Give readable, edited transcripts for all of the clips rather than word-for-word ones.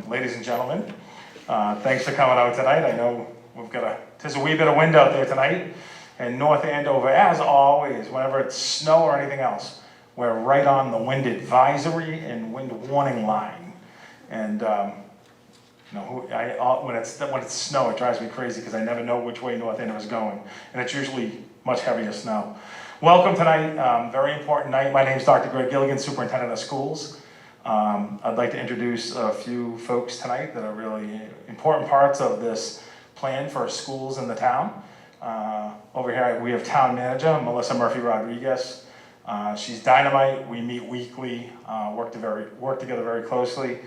Ladies and gentlemen, thanks for coming out tonight. I know there's a wee bit of wind out there tonight in North Andover. As always, whenever it's snow or anything else, we're right on the wind advisory and wind warning line. And when it's snow, it drives me crazy because I never know which way North Andover is going, and it's usually much heavier snow. Welcome tonight, very important night. My name is Dr. Greg Gilligan, Superintendent of Schools. I'd like to introduce a few folks tonight that are really important parts of this plan for schools in the town. Over here we have Town Manager Melissa Murphy Rodriguez. She's dynamite. We meet weekly, work together very closely.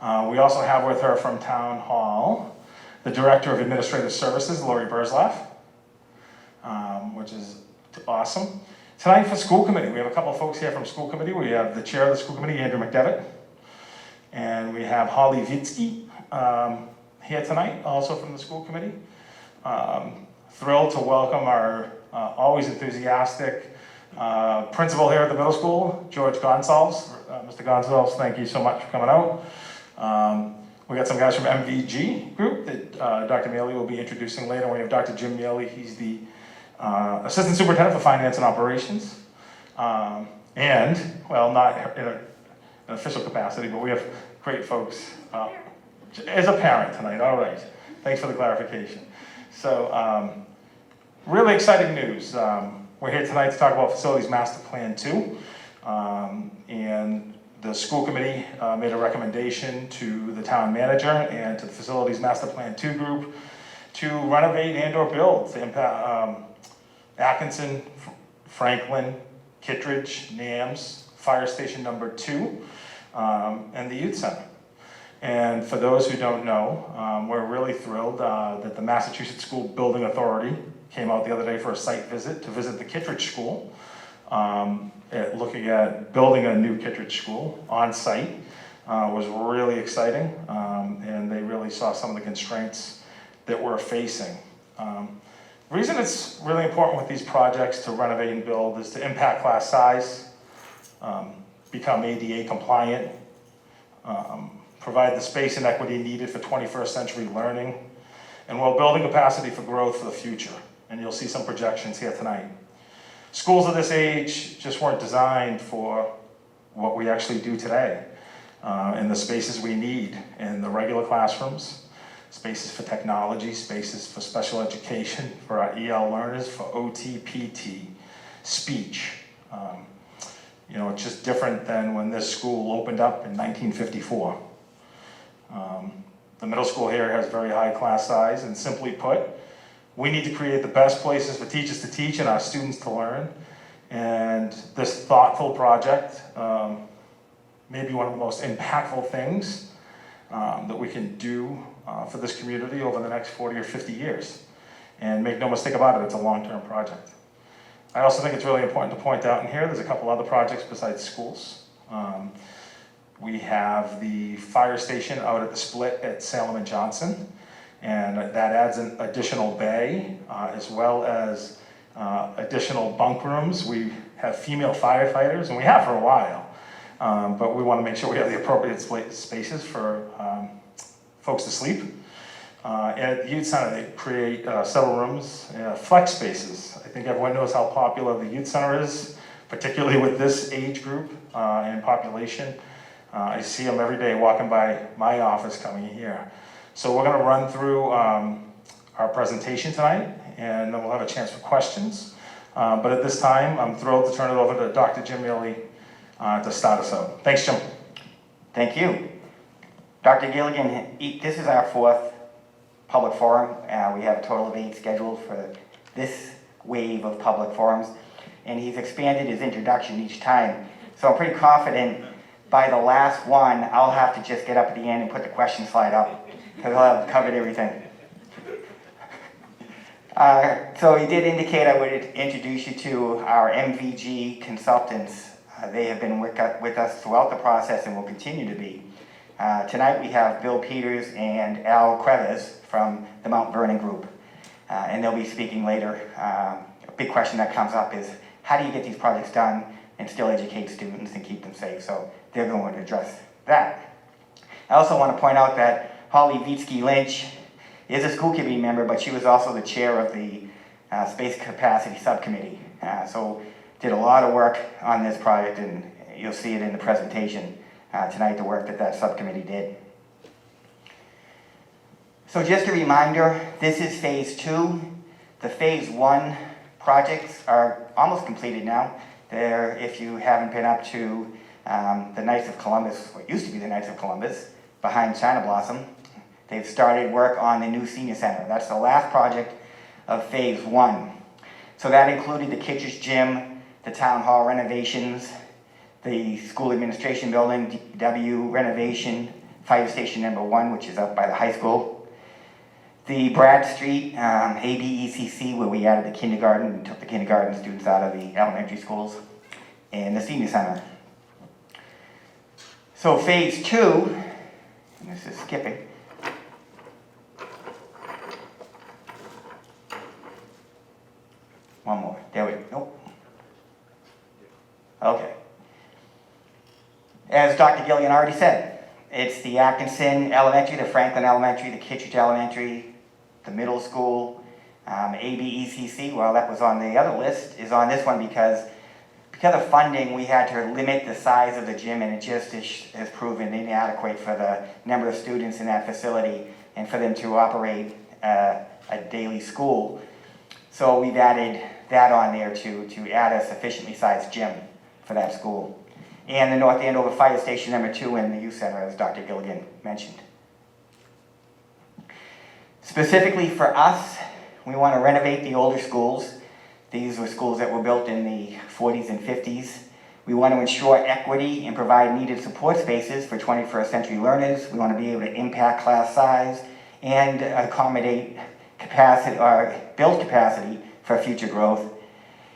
We also have with her from Town Hall the Director of Administrative Services, Lori Burzlaff, which is awesome. Tonight for school committee, we have a couple of folks here from school committee. We have the chair of the school committee, Andrew McDevitt, and we have Holly Vitsky here tonight, also from the school committee. Thrilled to welcome our always enthusiastic principal here at the middle school, George Gonsalves. Mr. Gonsalves, thank you so much for coming out. We got some guys from MVG group that Dr. Mealy will be introducing later. We have Dr. Jim Mealy. He's the Assistant Superintendent for Finance and Operations. And, well, not in an official capacity, but we have great folks as a parent tonight. All right. Thanks for the clarification. So, really exciting news. We're here tonight to talk about Facilities Master Plan 2. And the school committee made a recommendation to the town manager and to the Facilities Master Plan 2 group to renovate and or build the Atkinson, Franklin, Kitridge, NAMS, Fire Station number 2, and the Youth Center. And for those who don't know, we're really thrilled that the Massachusetts School Building Authority came out the other day for a site visit to visit the Kitridge School, looking at building a new Kitridge School on site. Was really exciting, and they really saw some of the constraints that we're facing. The reason it's really important with these projects to renovate and build is to impact class size, become ADA compliant, provide the space and equity needed for 21st century learning, and while building capacity for growth for the future. And you'll see some projections here tonight. Schools of this age just weren't designed for what we actually do today, and the spaces we need in the regular classrooms, spaces for technology, spaces for special education, for our EL learners, for OT, PT, speech. It's just different than when this school opened up in 1954. The middle school here has very high class size, and simply put, we need to create the best places for teachers to teach and our students to learn. And this thoughtful project may be one of the most impactful things that we can do for this community over the next 40 or 50 years. And make no mistake about it, it's a long-term project. I also think it's really important to point out in here, there's a couple other projects besides schools. We have the fire station out at the split at Salem and Johnson, and that adds an additional bay, as well as additional bunk rooms. We have female firefighters, and we have for a while, but we want to make sure we have the appropriate spaces for folks to sleep. At the Youth Center, they create several rooms, flex spaces. I think everyone knows how popular the Youth Center is, particularly with this age group and population. I see them every day walking by my office coming here. So we're going to run through our presentation tonight, and then we'll have a chance for questions. But at this time, I'm thrilled to turn it over to Dr. Jim Mealy to start us out. Thanks, Jim. Thank you. Dr. Gilligan, this is our 4th public forum. We have a total of 8 scheduled for this wave of public forums, and he's expanded his introduction each time. So I'm pretty confident by the last one, I'll have to just get up at the end and put the question slide up, because I'll have covered everything. So he did indicate I would introduce you to our MVG consultants. They have been with us throughout the process and will continue to be. Tonight we have Bill Peters and Al Creves from the Mount Vernon Group, and they'll be speaking later. A big question that comes up is, how do you get these projects done and still educate students and keep them safe? So they're going to address that. I also want to point out that Holly Vitsky Lynch is a school committee member, but she was also the chair of the Space Capacity Subcommittee. So did a lot of work on this project, and you'll see it in the presentation tonight, the work that subcommittee did. So just a reminder, this is phase 2. The phase 1 projects are almost completed now. They're, if you haven't been up to the Knights of Columbus, what used to be the Knights of Columbus, behind China Blossom, they've started work on the new senior center. That's the last project of phase 1. So that included the Kitridge gym, the town hall renovations, the school administration building, DW renovation, fire station number 1, which is up by the high school, the Brad Street ABECC, where we added the kindergarten and took the kindergarten students out of the elementary schools, and the senior center. So phase 2, and this is skipping, one more, there we go, nope. Okay. As Dr. Gilligan already said, it's the Atkinson Elementary, the Franklin Elementary, the Kitridge Elementary, the middle school, ABECC, well, that was on the other list, is on this one because of funding, we had to limit the size of the gym, and it just has proven inadequate for the number of students in that facility and for them to operate a daily school. So we've added that on there to add a sufficiently sized gym for that school. And the North Andover Fire Station number 2 and the youth center, as Dr. Gilligan mentioned. Specifically for us, we want to renovate the older schools. These were schools that were built in the 40s and 50s. We want to ensure equity and provide needed support spaces for 21st century learners. We want to be able to impact class size and accommodate capacity or build capacity for future growth.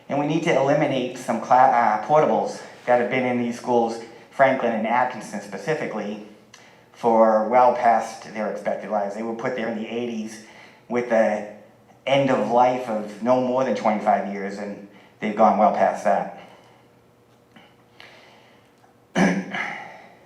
And we need to eliminate some portables that have been in these schools, Franklin and Atkinson specifically, for well past their expected lives. They were put there in the 80s with the end of life of no more than 25 years, and they've gone well past that.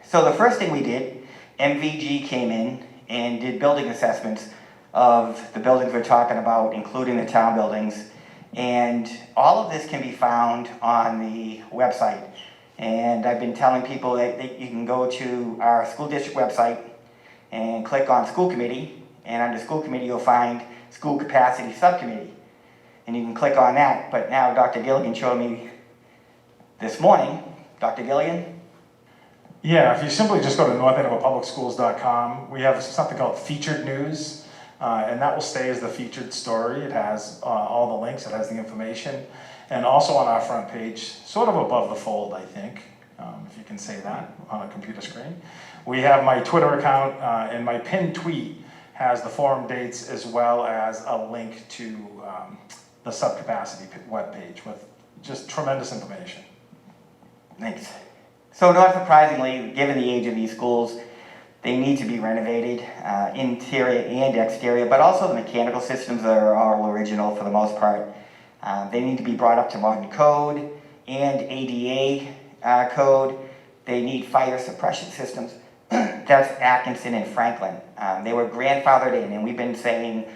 So the first thing we did, MVG came in and did building assessments of the buildings we're talking about, including the town buildings, and all of this can be found on the website. And I've been telling people that you can go to our school district website and click on school committee, and under school committee you'll find school capacity subcommittee, and you can click on that. But now Dr. Gilligan showed me this morning. Dr. Gilligan? Yeah, if you simply just go to northandoverpublicschools.com, we have something called featured news, and that will stay as the featured story. It has all the links, it has the information, and also on our front page, sort of above the fold, I think, if you can say that on a computer screen, we have my Twitter account, and my pinned tweet has the forum dates as well as a link to the subcapacity webpage with just tremendous information. Thanks. So not surprisingly, given the age of these schools, they need to be renovated, interior and exterior, but also the mechanical systems that are all original for the most part. They need to be brought up to modern code and ADA code. They need fire suppression systems. That's Atkinson and Franklin. They were grandfathered in, and we've been saying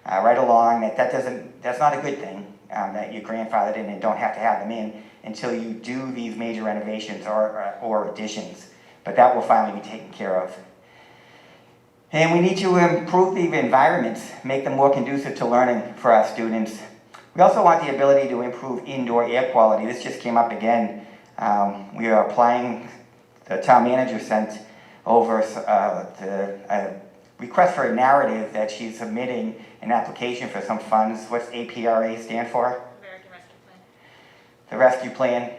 right along that that's not a good thing, that you're grandfathered in and don't have to have them in until you do these major renovations or additions. But that will finally be taken care of. And we need to improve the environments, make them more conducive to learning for our students. We also want the ability to improve indoor air quality. This just came up again. We are applying, the town manager sent over a request for a narrative that she's submitting an application for some funds. What's APRA stand for? American Rescue Plan. The rescue plan.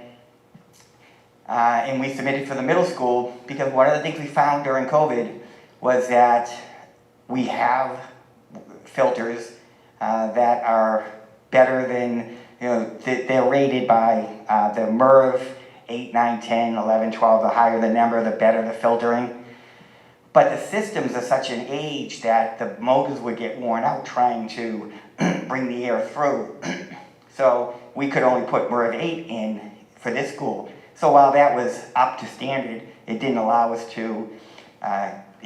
And we submitted for the middle school because one of the things we found during COVID was that we have filters that are better than, they're rated by the MERV 8, 9, 10, 11, 12, the higher the number, the better the filtering. But the systems are such an age that the motors would get worn out trying to bring the air through. So we could only put MERV 8 in for this school. So while that was up to standard, it didn't allow us to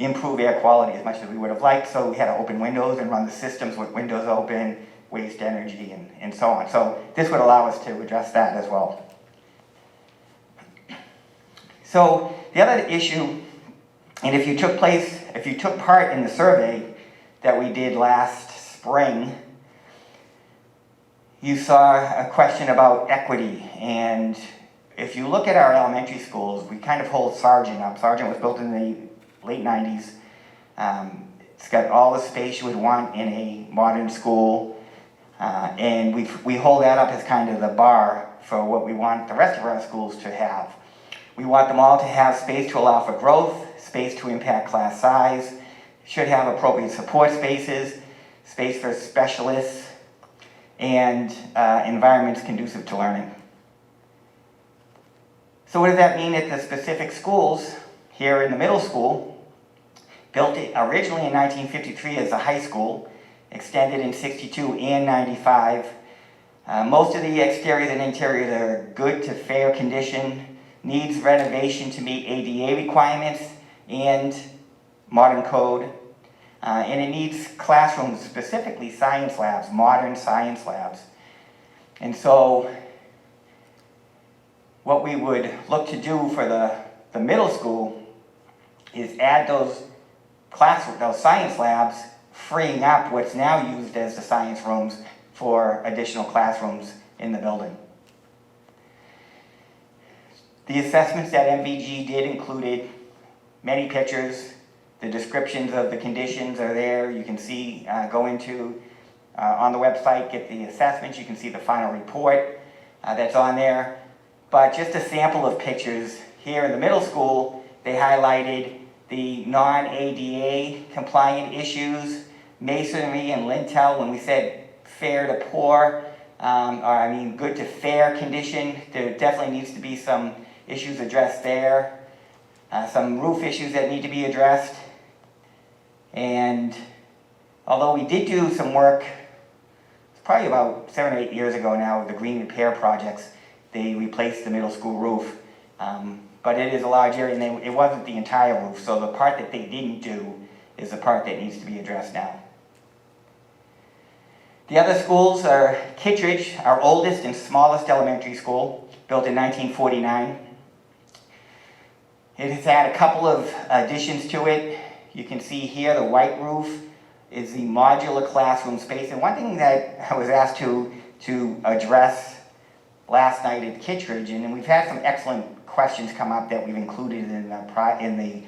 improve air quality as much as we would have liked, so we had to open windows and run the systems with windows open, waste energy, and so on. So this would allow us to address that as well. So the other issue, and if you took part in the survey that we did last spring, you saw a question about equity. And if you look at our elementary schools, we kind of hold Sargent up. Sargent was built in the late 90s. It's got all the space you would want in a modern school. And we hold that up as kind of the bar for what we want the rest of our schools to have. We want them all to have space to allow for growth, space to impact class size, should have appropriate support spaces, space for specialists, and environments conducive to learning. So what does that mean at the specific schools? Here in the middle school, built originally in 1953 as a high school, extended in 62 and 95. Most of the exteriors and interiors are good to fair condition, needs renovation to meet ADA requirements and modern code. And it needs classrooms, specifically science labs, modern science labs. And so what we would look to do for the middle school is add those science labs, freeing up what's now used as the science rooms for additional classrooms in the building. The assessments that MVG did included many pictures. The descriptions of the conditions are there. You can see, go into on the website, get the assessments. You can see the final report that's on there. But just a sample of pictures. Here in the middle school, they highlighted the non-ADA compliant issues, masonry and lintel. When we said fair to poor, good to fair condition, there definitely needs to be some issues addressed there. Some roof issues that need to be addressed. And although we did do some work, it's probably about 7 or 8 years ago now, with the green repair projects, they replaced the middle school roof. But it is a large area, and it wasn't the entire roof, so the part that they didn't do is the part that needs to be addressed now. The other schools are Kitridge, our oldest and smallest elementary school, built in 1949. It has had a couple of additions to it. You can see here the white roof is the modular classroom space. And one thing that I was asked to address last night at Kitridge, and we've had some excellent questions come up that we've included in the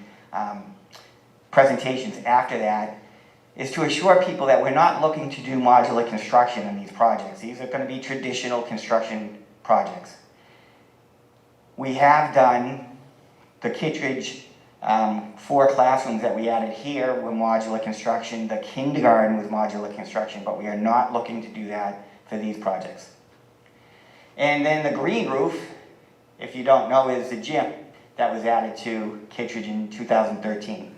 presentations after that, is to assure people that we're not looking to do modular construction in these projects. These are going to be traditional construction projects. We have done the Kitridge 4 classrooms that we added here were modular construction. The kindergarten was modular construction, but we are not looking to do that for these projects. And then the green roof, if you don't know, is the gym that was added to Kitridge in 2013.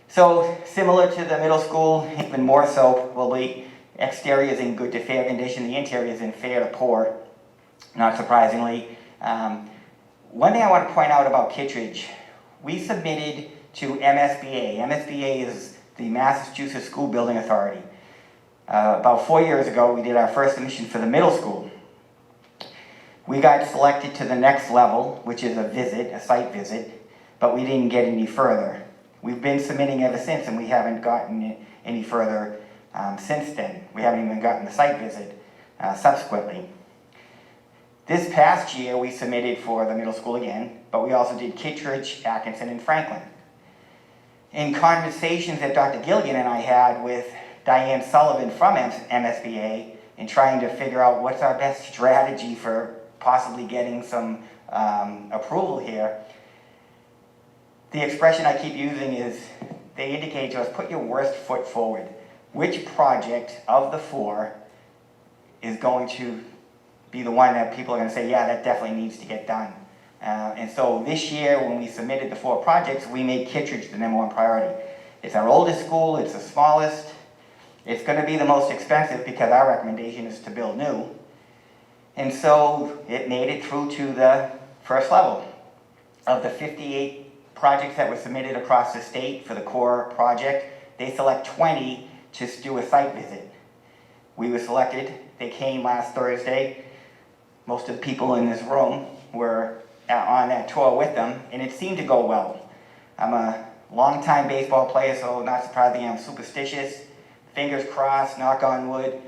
So similar to the middle school, even more so, probably exterior is in good to fair condition, the interior is in fair to poor, not surprisingly. One thing I want to point out about Kitridge, we submitted to MSBA. MSBA is the Massachusetts School Building Authority. About 4 years ago, we did our first submission for the middle school. We got selected to the next level, which is a site visit, but we didn't get any further. We've been submitting ever since, and we haven't gotten any further since then. We haven't even gotten the site visit subsequently. This past year, we submitted for the middle school again, but we also did Kitridge, Atkinson, and Franklin. In conversations that Dr. Gilligan and I had with Diane Sullivan from MSBA in trying to figure out what's our best strategy for possibly getting some approval here, the expression I keep using is, they indicate to us, put your worst foot forward. Which project of the 4 is going to be the one that people are going to say, yeah, that definitely needs to get done. And so this year, when we submitted the 4 projects, we made Kitridge the #1 priority. It's our oldest school, it's the smallest, it's going to be the most expensive because our recommendation is to build new. And so it made it through to the first level. Of the 58 projects that were submitted across the state for the core project, they select 20 to do a site visit. We were selected. They came last Thursday. Most of the people in this room were on that tour with them, and it seemed to go well. I'm a longtime baseball player, so not surprisingly I'm superstitious. Fingers crossed, knock on wood.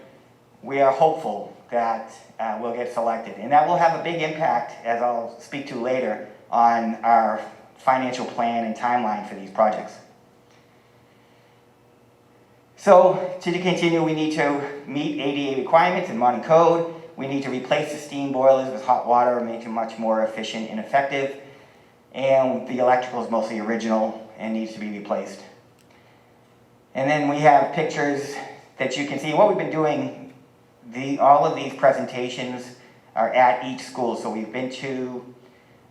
We are hopeful that we'll get selected, and that will have a big impact, as I'll speak to later, on our financial plan and timeline for these projects. So, to continue, we need to meet ADA requirements and modern code. We need to replace the steam boilers with hot water, make them much more efficient and effective. And the electrical is mostly original and needs to be replaced. And then we have pictures that you can see. What we've been doing, all of these presentations are at each school. So we've been to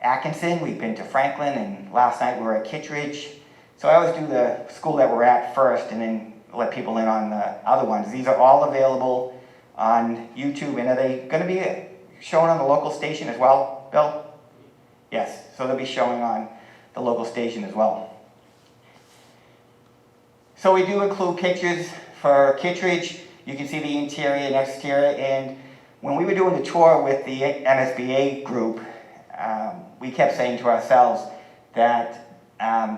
Atkinson, we've been to Franklin, and last night we were at Kitridge. So I always do the school that we're at first and then let people in on the other ones. These are all available on YouTube, and are they going to be shown on the local station as well, Bill? Yes, so they'll be showing on the local station as well. So we do include pictures for Kitridge. You can see the interior and exterior, and when we were doing the tour with the MSBA group, we kept saying to ourselves that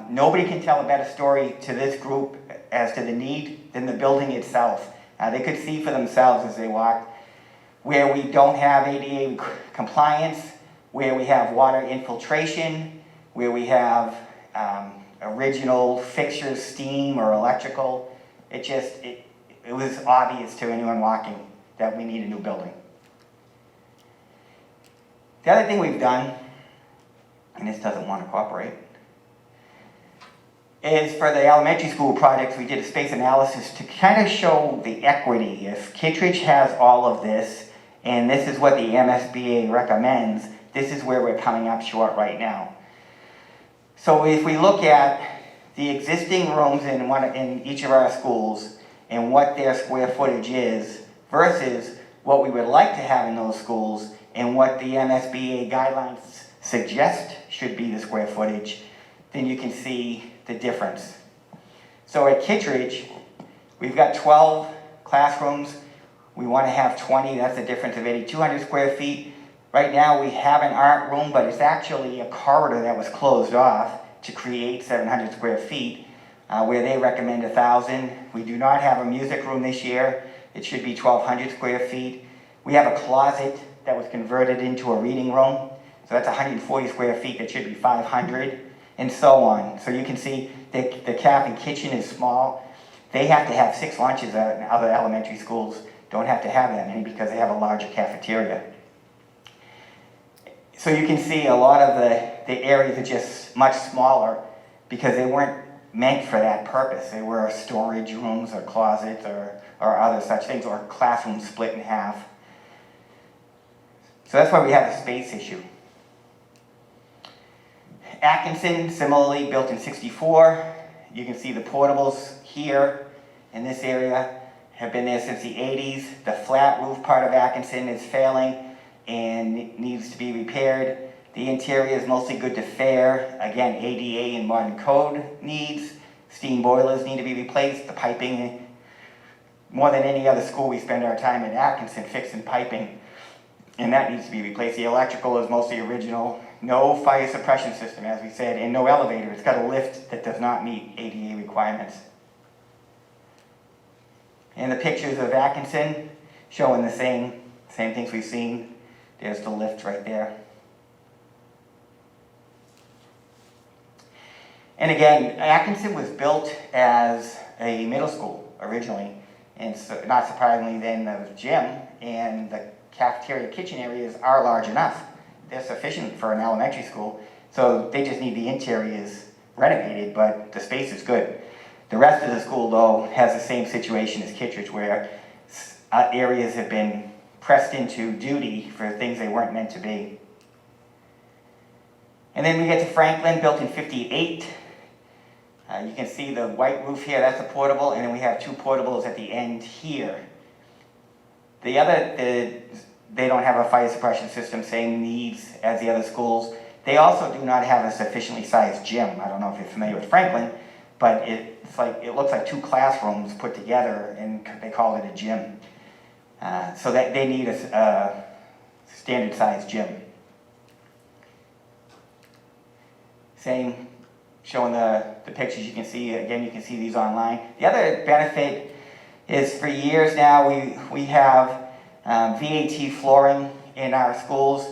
nobody can tell a better story to this group as to the need than the building itself. They could see for themselves as they walked where we don't have ADA compliance, where we have water infiltration, where we have original fixtures, steam or electrical. It was obvious to anyone walking that we need a new building. The other thing we've done, and this doesn't want to cooperate, is for the elementary school projects, we did a space analysis to kind of show the equity. If Kitridge has all of this, and this is what the MSBA recommends, this is where we're coming up short right now. So if we look at the existing rooms in each of our schools and what their square footage is versus what we would like to have in those schools and what the MSBA guidelines suggest should be the square footage, then you can see the difference. So at Kitridge, we've got 12 classrooms. We want to have 20. That's a difference of 8,200 square feet. Right now we have an art room, but it's actually a corridor that was closed off to create 700 square feet, where they recommend 1,000. We do not have a music room this year. It should be 1,200 square feet. We have a closet that was converted into a reading room. So that's 140 square feet. That should be 500. And so on. So you can see the caf and kitchen is small. They have to have 6 lunches. Other elementary schools don't have to have that many because they have a larger cafeteria. So you can see a lot of the areas are just much smaller because they weren't meant for that purpose. They were storage rooms or closets or other such things, or classrooms split in half. So that's why we have a space issue. Atkinson, similarly built in '64. You can see the portables here in this area have been there since the 80s. The flat roof part of Atkinson is failing and needs to be repaired. The interior is mostly good to fair. Again, ADA and modern code needs. Steam boilers need to be replaced. The piping, more than any other school, we spend our time at Atkinson fixing piping, and that needs to be replaced. The electrical is mostly original. No fire suppression system, as we said, and no elevator. It's got a lift that does not meet ADA requirements. And the pictures of Atkinson showing the same things we've seen. There's the lift right there. And again, Atkinson was built as a middle school originally, and so, not surprisingly then the gym and the cafeteria kitchen areas are large enough. They're sufficient for an elementary school, so they just need the interiors renovated, but the space is good. The rest of the school, though, has the same situation as Kitridge, where areas have been pressed into duty for things they weren't meant to be. And then we get to Franklin, built in '58. You can see the white roof here, that's a portable, and then we have 2 portables at the end here. They don't have a fire suppression system, same needs as the other schools. They also do not have a sufficiently sized gym. I don't know if you're familiar with Franklin, but it looks like 2 classrooms put together, and they call it a gym. So that they need a standard sized gym. Same, showing the pictures you can see. Again, you can see these online. The other benefit is for years now we have VAT flooring in our schools.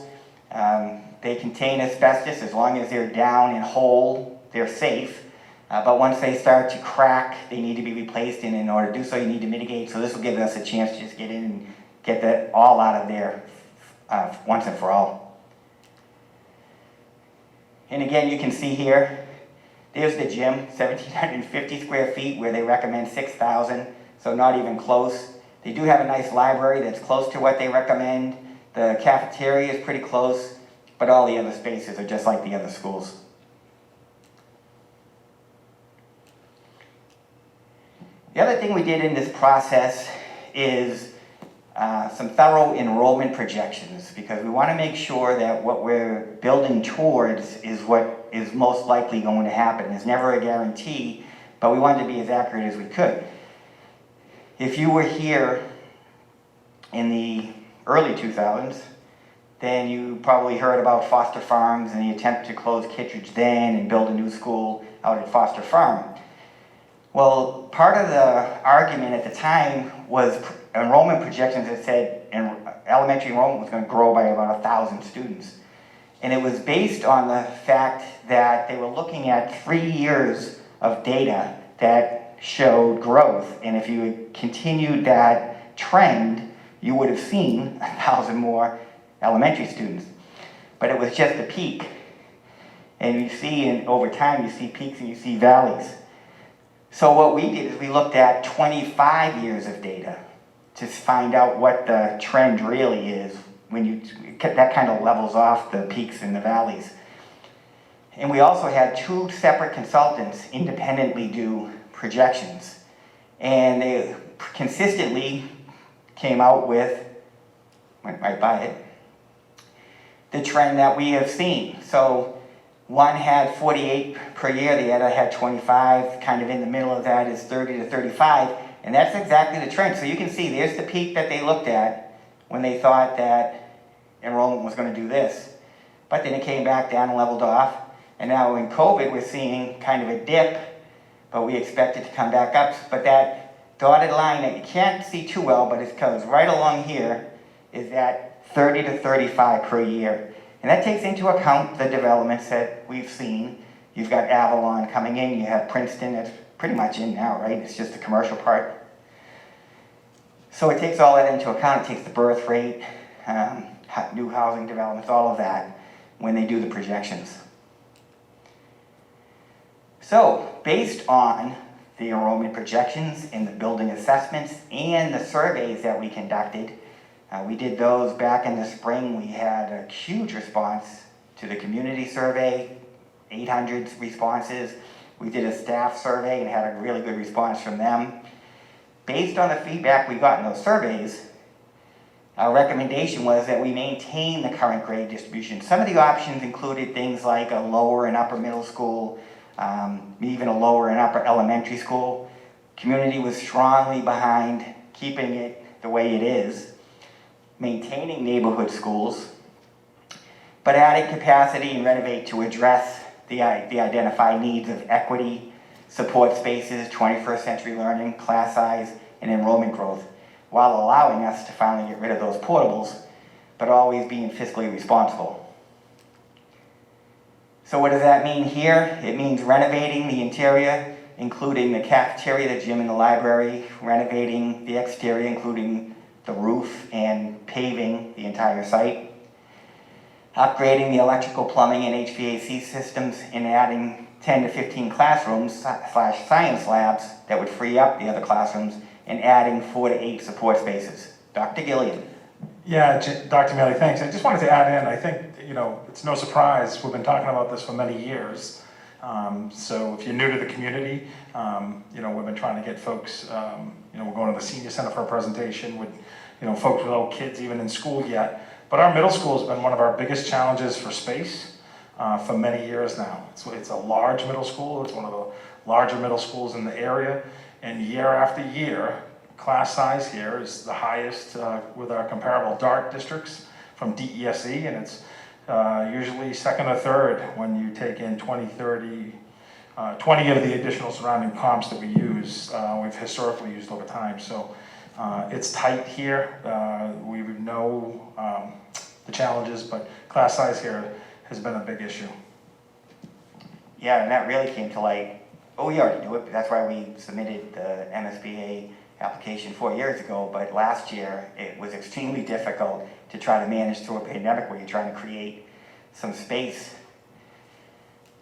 They contain asbestos. As long as they're down and whole, they're safe. But once they start to crack, they need to be replaced, and in order to do so, you need to mitigate. So this will give us a chance to just get in and get that all out of there once and for all. And again, you can see here, there's the gym, 1,750 square feet, where they recommend 6,000, so not even close. They do have a nice library that's close to what they recommend. The cafeteria is pretty close, but all the other spaces are just like the other schools. The other thing we did in this process is some thorough enrollment projections, because we want to make sure that what we're building towards is what is most likely going to happen. There's never a guarantee, but we wanted to be as accurate as we could. If you were here in the early 2000s, then you probably heard about Foster Farms and the attempt to close Kitridge then and build a new school out at Foster Farm. Well, part of the argument at the time was enrollment projections that said elementary enrollment was going to grow by about 1,000 students. And it was based on the fact that they were looking at 3 years of data that showed growth. And if you had continued that trend, you would have seen 1,000 more elementary students. But it was just a peak. And you see, over time, you see peaks and you see valleys. So what we did is we looked at 25 years of data to find out what the trend really is when that kind of levels off the peaks and the valleys. And we also had 2 separate consultants independently do projections. And they consistently came out with, went right by it, the trend that we have seen. So one had 48 per year, the other had 25, kind of in the middle of that is 30 to 35, and that's exactly the trend. So you can see there's the peak that they looked at when they thought that enrollment was going to do this. But then it came back down and leveled off, and now in COVID we're seeing kind of a dip, but we expect it to come back up. But that dotted line that you can't see too well, but it goes right along here, is that 30 to 35 per year. And that takes into account the developments that we've seen. You've got Avalon coming in, you have Princeton that's pretty much in now, right? It's just the commercial part. So it takes all that into account. It takes the birth rate, new housing developments, all of that when they do the projections. So based on the enrollment projections and the building assessments and the surveys that we conducted, we did those back in the spring. We had a huge response to the community survey, 800 responses. We did a staff survey and had a really good response from them. Based on the feedback we got in those surveys, our recommendation was that we maintain the current grade distribution. Some of the options included things like a lower and upper middle school, even a lower and upper elementary school. Community was strongly behind keeping it the way it is, maintaining neighborhood schools, but adding capacity and renovate to address the identified needs of equity, support spaces, 21st century learning, class size, and enrollment growth, while allowing us to finally get rid of those portables, but always being fiscally responsible. So what does that mean here? It means renovating the interior, including the cafeteria, the gym, and the library, renovating the exterior, including the roof and paving the entire site, upgrading the electrical, plumbing, and HVAC systems, and adding 10 to 15 classrooms / science labs that would free up the other classrooms, and adding 4 to 8 support spaces. Dr. Gilligan. Yeah, Dr. Mealy, thanks. I just wanted to add in, I think, it's no surprise, we've been talking about this for many years. So if you're new to the community, we've been trying to get folks, we're going to the senior center for a presentation with, folks without kids even in school yet. But our middle school has been one of our biggest challenges for space. for many years now. It's a large middle school. It's one of the larger middle schools in the area. And year after year, class size here is the highest with our comparable DART districts from DESE, and it's usually second or third when you take in 20, 30, 20 of the additional surrounding comps that we use, we've historically used over time. So it's tight here. We know the challenges, but class size here has been a big issue. Yeah, and that really came to light. Oh, we already knew it, but that's why we submitted the MSBA application 4 years ago, but last year it was extremely difficult to try to manage through a pandemic where you're trying to create some space.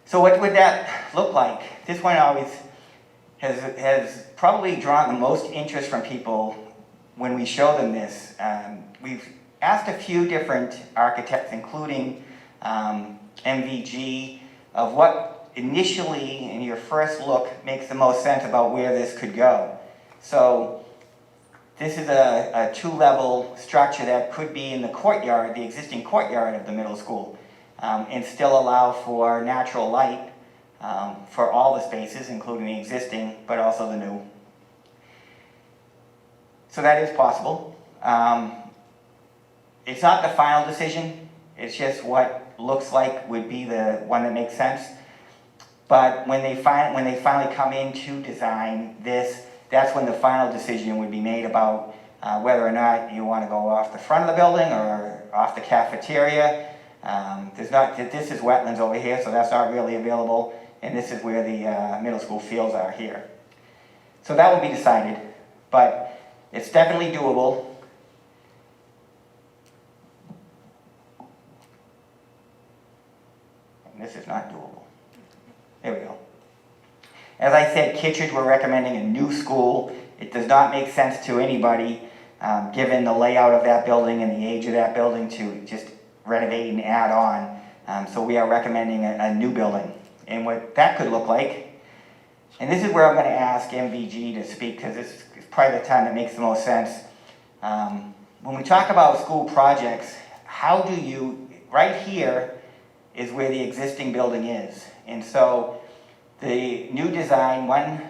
So what would that look like? This one always has probably drawn the most interest from people when we show them this. We've asked a few different architects, including MVG, of what initially in your first look makes the most sense about where this could go. So this is a two-level structure that could be in the courtyard, the existing courtyard of the middle school, and still allow for natural light for all the spaces, including the existing, but also the new. So that is possible. It's not the final decision. It's just what looks like would be the one that makes sense. But when they finally come in to design this, that's when the final decision would be made about whether or not you want to go off the front of the building or off the cafeteria. This is wetlands over here, so that's not really available, and this is where the middle school fields are here. So that will be decided, but it's definitely doable. And this is not doable. There we go. As I said, Kitridge, we're recommending a new school. It does not make sense to anybody, given the layout of that building and the age of that building, to just renovate and add on. So we are recommending a new building. And what that could look like, and this is where I'm going to ask MVG to speak, because this is probably the time that makes the most sense. When we talk about school projects, how do you, right here is where the existing building is. And so the new design, one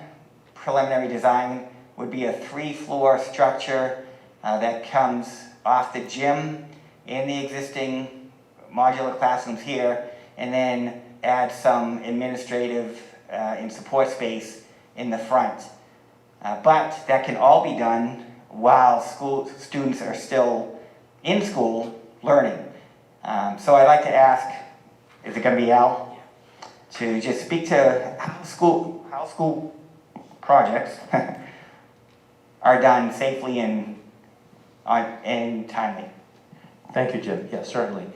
preliminary design, would be a 3-floor structure that comes off the gym and the existing modular classrooms here, and then add some administrative and support space in the front. But that can all be done while students are still in school learning. So I'd like to ask, is it going to be Al? To just speak to how school projects are done safely and timely. Thank you, Jim. Yeah, certainly.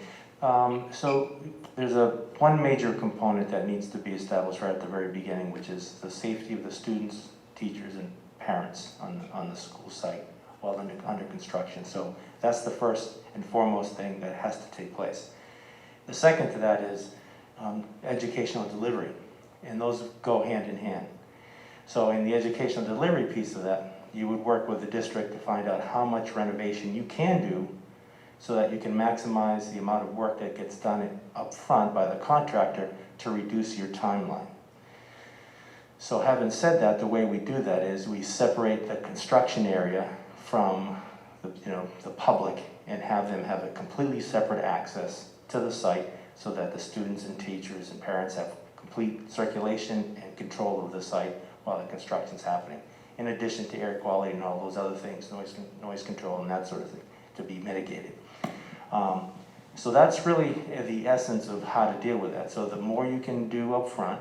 So there's one major component that needs to be established right at the very beginning, which is the safety of the students, teachers, and parents on the school site while under construction. So that's the first and foremost thing that has to take place. The second to that is educational delivery, and those go hand in hand. So in the educational delivery piece of that, you would work with the district to find out how much renovation you can do so that you can maximize the amount of work that gets done up front by the contractor to reduce your timeline. So having said that, the way we do that is we separate the construction area from the public and have them have a completely separate access to the site so that the students and teachers and parents have complete circulation and control of the site while the construction's happening. In addition to air quality and all those other things, noise control and that sort of thing to be mitigated. So that's really the essence of how to deal with that. So the more you can do up front,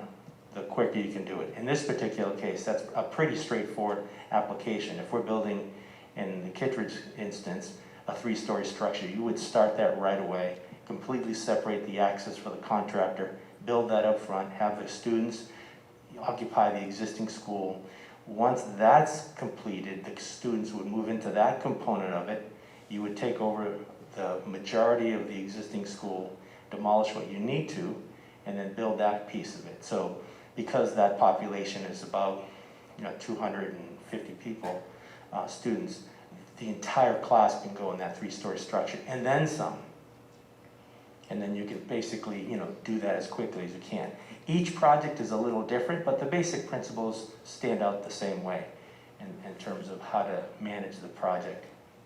the quicker you can do it. In this particular case, that's a pretty straightforward application. If we're building, in the Kitridge instance, a 3-story structure, you would start that right away, completely separate the access for the contractor, build that up front, have the students occupy the existing school. Once that's completed, the students would move into that component of it. You would take over the majority of the existing school, demolish what you need to, and then build that piece of it. So because that population is about 250 people, students, the entire class can go in that 3-story structure and then some. and then you can basically, do that as quickly as you can. Each project is a little different, but the basic principles stand out the same way in terms of how to manage the project.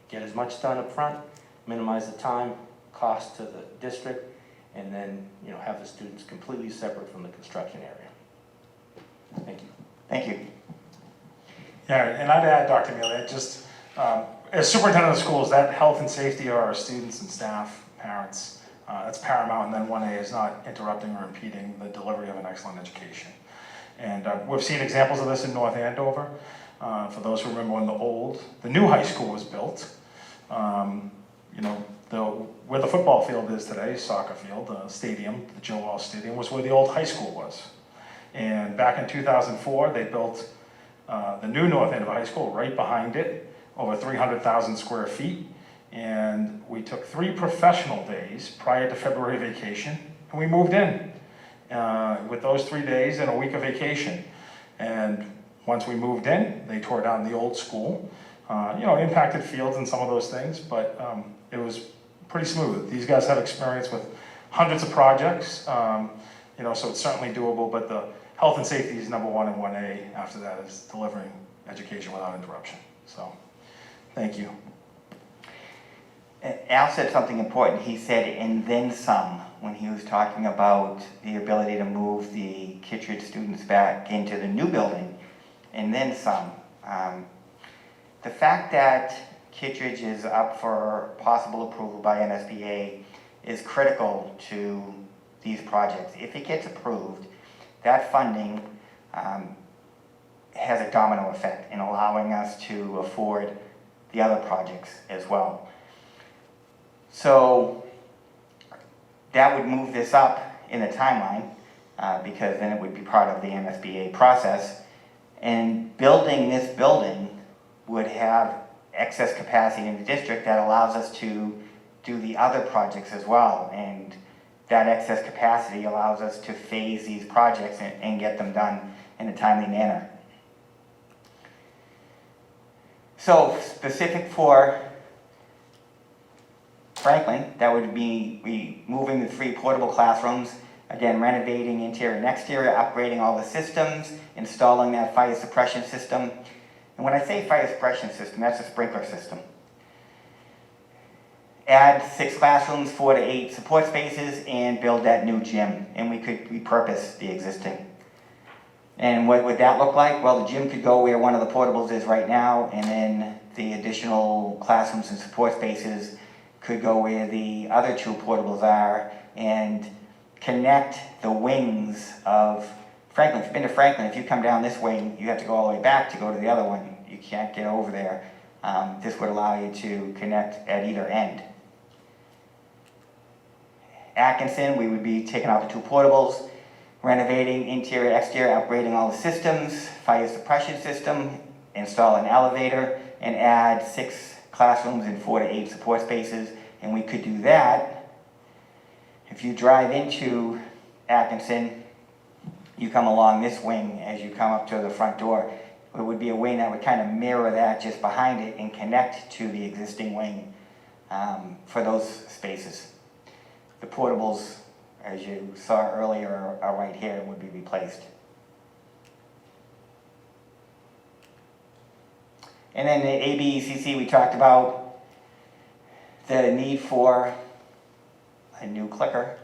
Get as much done up front, minimize the time, cost to the district, and then, have the students completely separate from the construction area. Thank you. Thank you. Yeah, and I'd add, Dr. Mealy, just, as superintendent of schools, that health and safety of our students and staff, parents, that's paramount, and then 1A is not interrupting or impeding the delivery of an excellent education. And we've seen examples of this in North Andover. For those who remember when the new high school was built, where the football field is today, soccer field, the stadium, the Joe Walsh Stadium, was where the old high school was. And back in 2004, they built the new North Andover High School right behind it, over 300,000 square feet. And we took 3 professional days prior to February vacation, and we moved in with those 3 days and a week of vacation. And once we moved in, they tore down the old school. Impacted fields and some of those things, but it was pretty smooth. These guys have experience with hundreds of projects, so it's certainly doable, but the health and safety is number 1 and 1A. After that is delivering education without interruption. So, thank you. Al said something important. He said, and then some, when he was talking about the ability to move the Kitridge students back into the new building, and then some. The fact that Kitridge is up for possible approval by MSBA is critical to these projects. If it gets approved, that funding has a domino effect in allowing us to afford the other projects as well. So that would move this up in the timeline because then it would be part of the MSBA process. And building this building would have excess capacity in the district that allows us to do the other projects as well. And that excess capacity allows us to phase these projects and get them done in a timely manner. So specific for Franklin, that would be moving the 3 portable classrooms, again, renovating interior and exterior, upgrading all the systems, installing that fire suppression system. And when I say fire suppression system, that's a sprinkler system. Add 6 classrooms, 4 to 8 support spaces, and build that new gym. And we could repurpose the existing. And what would that look like? Well, the gym could go where one of the portables is right now, and then the additional classrooms and support spaces could go where the other 2 portables are, and connect the wings of Franklin. If you've been to Franklin, if you come down this wing, you have to go all the way back to go to the other one. You can't get over there. This would allow you to connect at either end. Atkinson, we would be taking out the 2 portables, renovating interior, exterior, upgrading all the systems, fire suppression system, install an elevator, and add 6 classrooms and 4 to 8 support spaces. And we could do that. If you drive into Atkinson, you come along this wing as you come up to the front door. It would be a wing that would kind of mirror that just behind it and connect to the existing wing for those spaces. The portables, as you saw earlier, are right here and would be replaced. And then the ABEC, we talked about the need for a new clicker,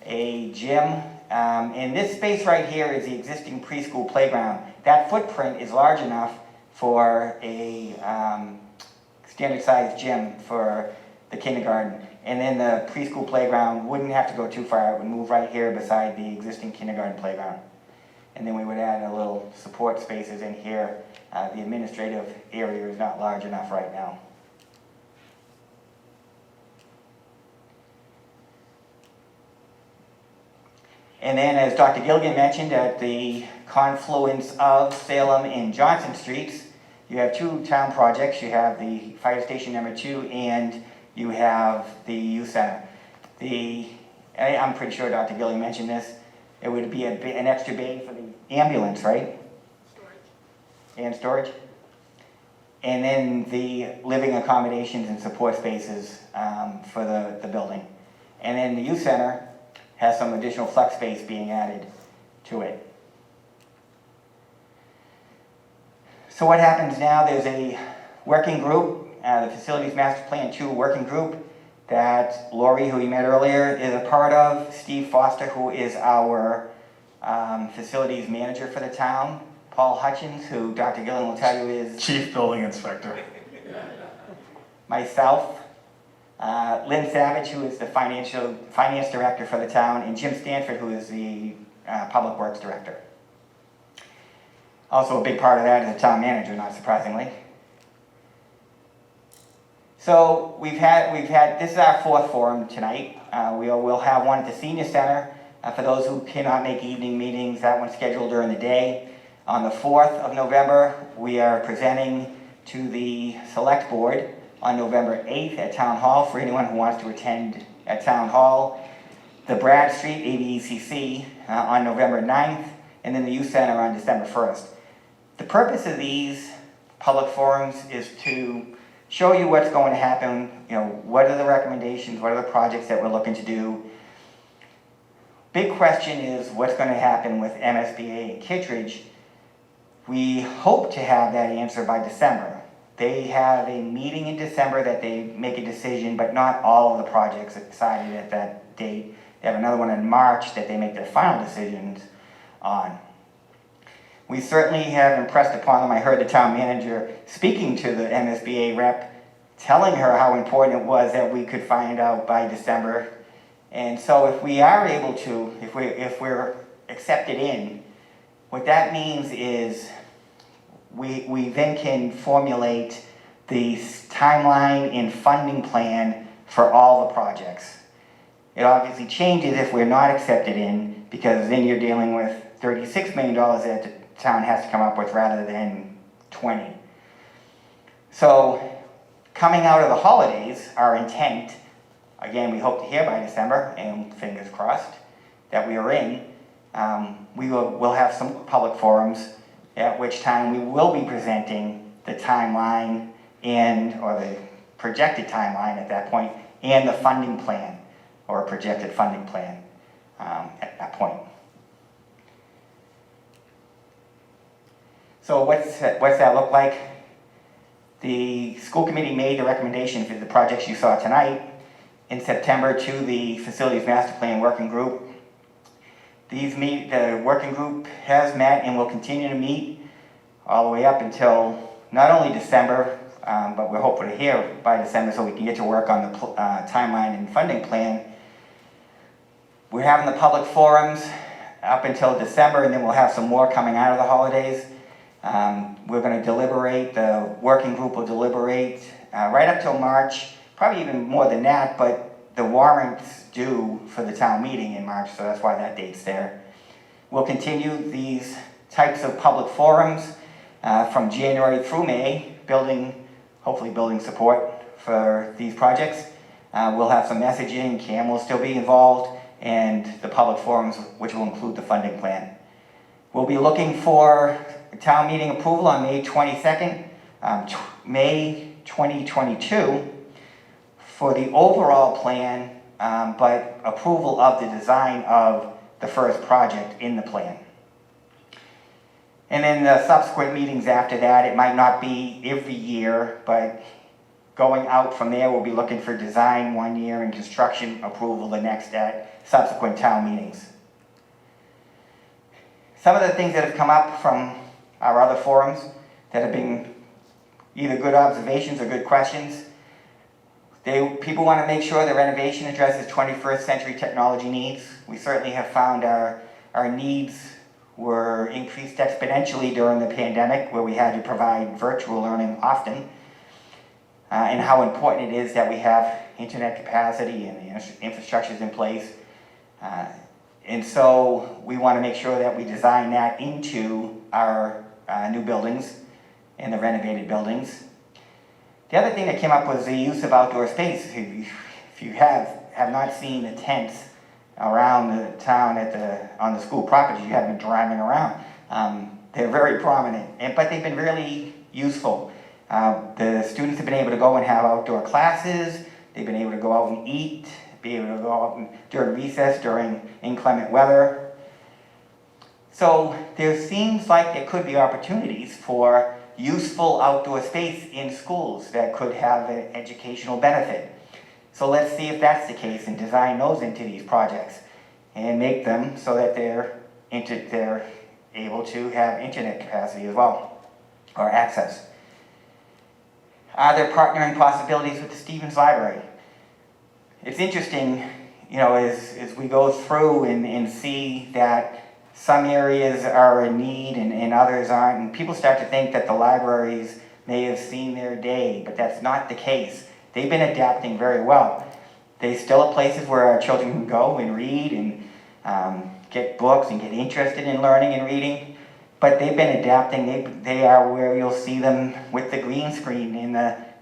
a gym, and this space right here is the existing preschool playground. That footprint is large enough for a standard size gym for the kindergarten. And then the preschool playground wouldn't have to go too far. It would move right here beside the existing kindergarten playground. And then we would add a little support spaces in here. The administrative area is not large enough right now. And then, as Dr. Gilligan mentioned, at the confluence of Salem and Johnson Streets, you have 2 town projects. You have the fire station number 2 and you have the youth center. I'm pretty sure Dr. Gilligan mentioned this. It would be an extra bay for the ambulance, right? Storage. And storage. And then the living accommodations and support spaces for the building. And then the youth center has some additional flex space being added to it. So what happens now, there's a working group, the Facilities Master Plan 2 working group that Lori, who you met earlier, is a part of. Steve Foster, who is our facilities manager for the town. Paul Hutchins, who Dr. Gillen will tell you is Chief Building Inspector. myself, Lynn Savage, who is the finance director for the town, and Jim Stanford, who is the public works director. Also a big part of that is the town manager, not surprisingly. So we've had this is our fourth forum tonight. We'll have one at the senior center for those who cannot make evening meetings. That one's scheduled during the day. On the 4th of November, we are presenting to the select board on November 8th at Town Hall for anyone who wants to attend at Town Hall. The Brad Street ABEC on November 9th, and then the youth center on December 1st. The purpose of these public forums is to show you what's going to happen, what are the recommendations, what are the projects that we're looking to do. Big question is what's going to happen with MSBA and Kitridge. We hope to have that answer by December. They have a meeting in December that they make a decision, but not all of the projects are decided at that date. They have another one in March that they make their final decisions on. We certainly have impressed upon them. I heard the town manager speaking to the MSBA rep, telling her how important it was that we could find out by December. And so if we are able to, if we're accepted in, what that means is we then can formulate the timeline and funding plan for all the projects. It obviously changes if we're not accepted in, because then you're dealing with $36 million that the town has to come up with rather than 20. So coming out of the holidays, our intent, again, we hope to hear by December, and fingers crossed that we are in, we'll have some public forums, at which time we will be presenting the timeline or the projected timeline at that point, and the funding plan, or projected funding plan at that point. So what's that look like? The school committee made the recommendation for the projects you saw tonight in September to the Facilities Master Plan Working Group. The working group has met and will continue to meet all the way up until not only December, but we're hoping to hear by December so we can get to work on the timeline and funding plan. We're having the public forums up until December, and then we'll have some more coming out of the holidays. We're going to deliberate, the working group will deliberate right up till March, probably even more than that, but the warrant's due for the town meeting in March, so that's why that date's there. We'll continue these types of public forums from January through May, hopefully building support for these projects. We'll have some messaging, Cam will still be involved, and the public forums, which will include the funding plan. We'll be looking for town meeting approval on May 22nd, May 2022 for the overall plan, but approval of the design of the first project in the plan. And then the subsequent meetings after that, it might not be every year, but going out from there, we'll be looking for design 1 year and construction approval the next at subsequent town meetings. Some of the things that have come up from our other forums that have been either good observations or good questions. People want to make sure the renovation addresses 21st century technology needs. We certainly have found our needs were increased exponentially during the pandemic, where we had to provide virtual learning often, and how important it is that we have internet capacity and the infrastructures in place. And so we want to make sure that we design that into our new buildings and the renovated buildings. The other thing that came up was the use of outdoor space. If you have not seen the tents around the town on the school property, you have been driving around. They're very prominent, but they've been really useful. The students have been able to go and have outdoor classes. They've been able to go out and eat be able to go out during recess, during inclement weather. So there seems like there could be opportunities for useful outdoor space in schools that could have an educational benefit. So let's see if that's the case and design those into these projects and make them so that they're able to have internet capacity as well, or access. Are there partnering possibilities with the Stevens Library? It's interesting, you know, as we go through and see that some areas are in need and others aren't, and people start to think that the libraries may have seen their day, but that's not the case. They've been adapting very well. They still are places where our children can go and read and get books and get interested in learning and reading, but they've been adapting. They are where you'll see them with the green screen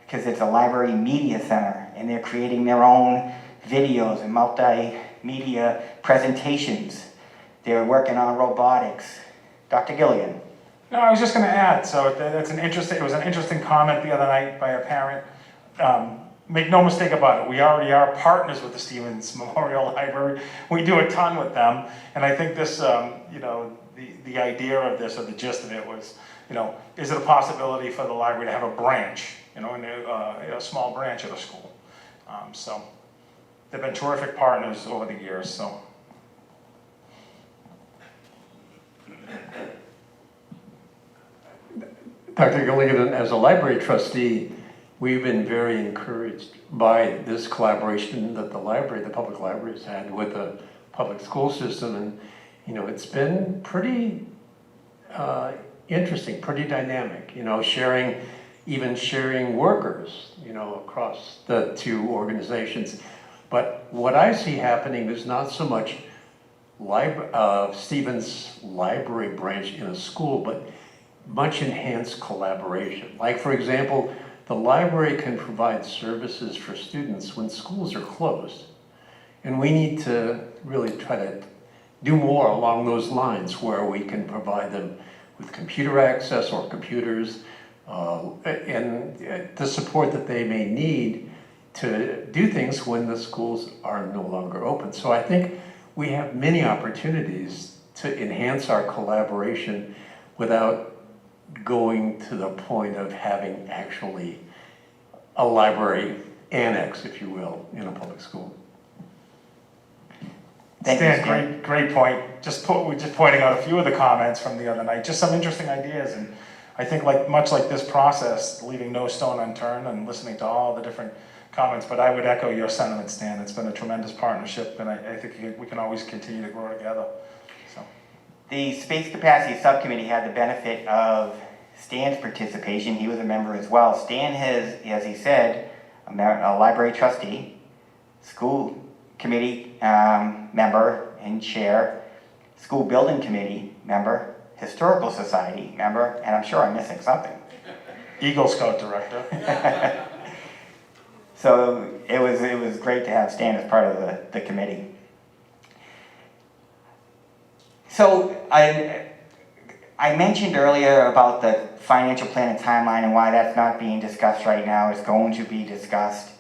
because it's a library media center, and they're creating their own videos and multimedia presentations. They're working on robotics. Dr. Gilligan. No, I was just going to add, so it was an interesting comment the other night by a parent. Make no mistake about it, we already are partners with the Stevens Memorial Library. We do a ton with them, and I think this, you know, the idea of this, or the gist of it was, you know, is it a possibility for the library to have a branch, you know, a small branch at a school? So they've been terrific partners over the years, so. Dr. Gilligan, as a library trustee, we've been very encouraged by this collaboration that the public library has had with the public school system. And, you know, it's been pretty interesting, pretty dynamic, you know, even sharing workers, you know, across the two organizations. But what I see happening is not so much Stevens Library branch in a school, but much enhanced collaboration. Like, for example, the library can provide services for students when schools are closed. And we need to really try to do more along those lines, where we can provide them with computer access or computers and the support that they may need to do things when the schools are no longer open. So I think we have many opportunities to enhance our collaboration without going to the point of having actually a library annex, if you will, in a public school. Stan, great point. We're just pointing out a few of the comments from the other night, just some interesting ideas, and I think much like this process, leaving no stone unturned and listening to all the different comments, but I would echo your sentiment, Stan. It's been a tremendous partnership, and I think we can always continue to grow together. So. The Space Capacity Subcommittee had the benefit of Stan's participation. He was a member as well. Stan has, as he said, a library trustee, school committee member and chair, school building committee member, historical society member, and I'm sure I'm missing something. Eagle Scout director. So it was great to have Stan as part of the committee. So I mentioned earlier about the financial plan and timeline and why that's not being discussed right now. It's going to be discussed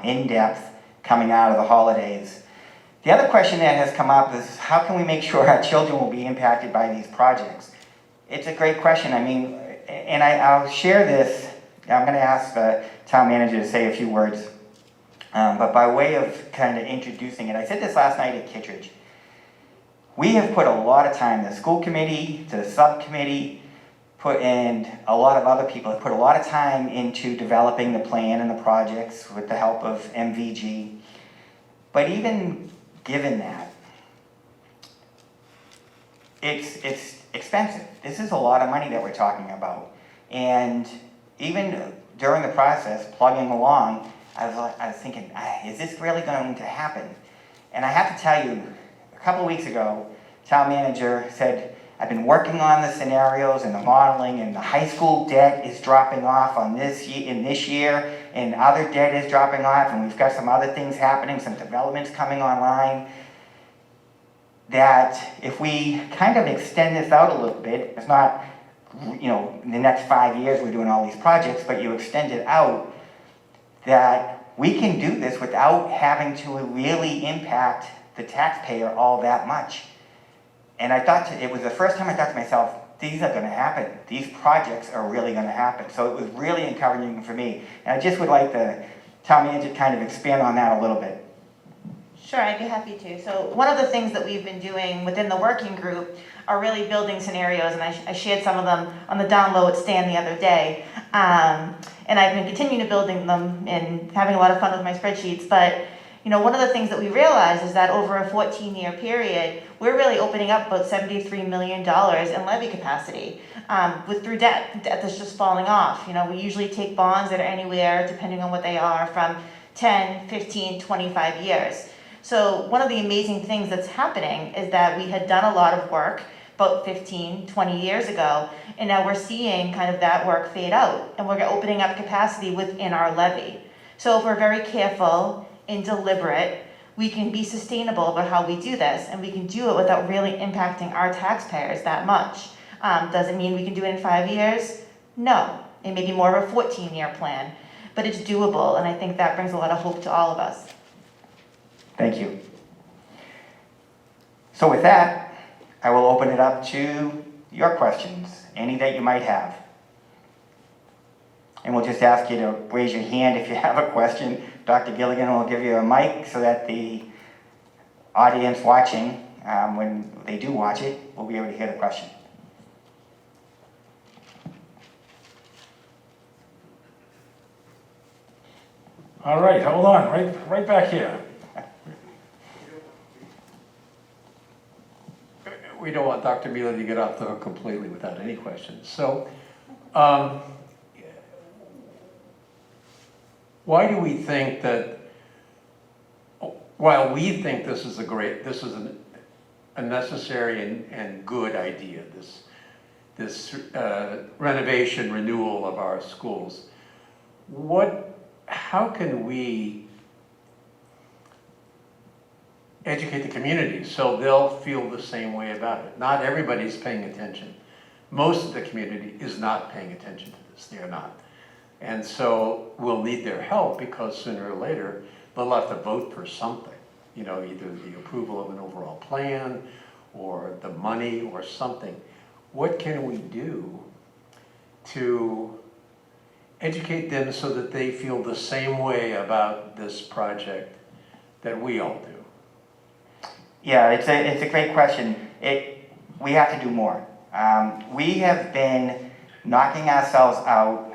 in depth coming out of the holidays. The other question that has come up is, how can we make sure our children will be impacted by these projects? It's a great question. I mean, and I'll share this. I'm going to ask the town manager to say a few words. But by way of kind of introducing it, I said this last night at Kitridge. We have put a lot of time, the school committee, to the subcommittee, and a lot of other people have put a lot of time into developing the plan and the projects with the help of MVG. But even given that, it's expensive. This is a lot of money that we're talking about. And even during the process, plugging along, I was thinking, is this really going to happen? And I have to tell you, a couple of weeks ago, town manager said, I've been working on the scenarios and the modeling, and the high school debt is dropping off in this year, and other debt is dropping off, and we've got some other things happening, some developments coming online, that if we kind of extend this out a little bit, it's not, you know, in the next 5 years we're doing all these projects, but you extend it out, that we can do this without having to really impact the taxpayer all that much. And I thought, it was the first time I thought to myself, these are gonna happen. These projects are really gonna happen. So it was really encouraging for me. And I just would like the town manager to kind of expand on that a little bit. Sure, I'd be happy to. So one of the things that we've been doing within the working group are really building scenarios, and I shared some of them on the down low at Stan the other day. And I've been continuing to building them and having a lot of fun with my spreadsheets. But you know, one of the things that we realized is that over a 14-year period, we're really opening up about $73 million in levy capacity through debt that's just falling off. You know, we usually take bonds that are anywhere, depending on what they are, from 10, 15, 25 years. So one of the amazing things that's happening is that we had done a lot of work about 15, 20 years ago, and now we're seeing kind of that work fade out, and we're opening up capacity within our levy. So if we're very careful and deliberate, we can be sustainable about how we do this, and we can do it without really impacting our taxpayers that much. Does it mean we can do it in 5 years? No. It may be more of a 14-year plan, but it's doable, and I think that brings a lot of hope to all of us. Thank you. So with that, I will open it up to your questions, any that you might have. And we'll just ask you to raise your hand if you have a question. Dr. Gilligan will give you a mic so that the audience watching, when they do watch it, will be able to hear the question. All right, hold on, right back here. We don't want Dr. Mealy to get off the hook completely without any questions. So, why do we think that, while we think this is a necessary and good idea, this renovation, renewal of our schools, how can we educate the community so they'll feel the same way about it? Not everybody's paying attention. Most of the community is not paying attention to this. They are not. And so we'll need their help, because sooner or later they'll have to vote for something. You know, either the approval of an overall plan or the money or something. What can we do to educate them so that they feel the same way about this project that we all do? Yeah, it's a great question. We have to do more. We have been knocking ourselves out,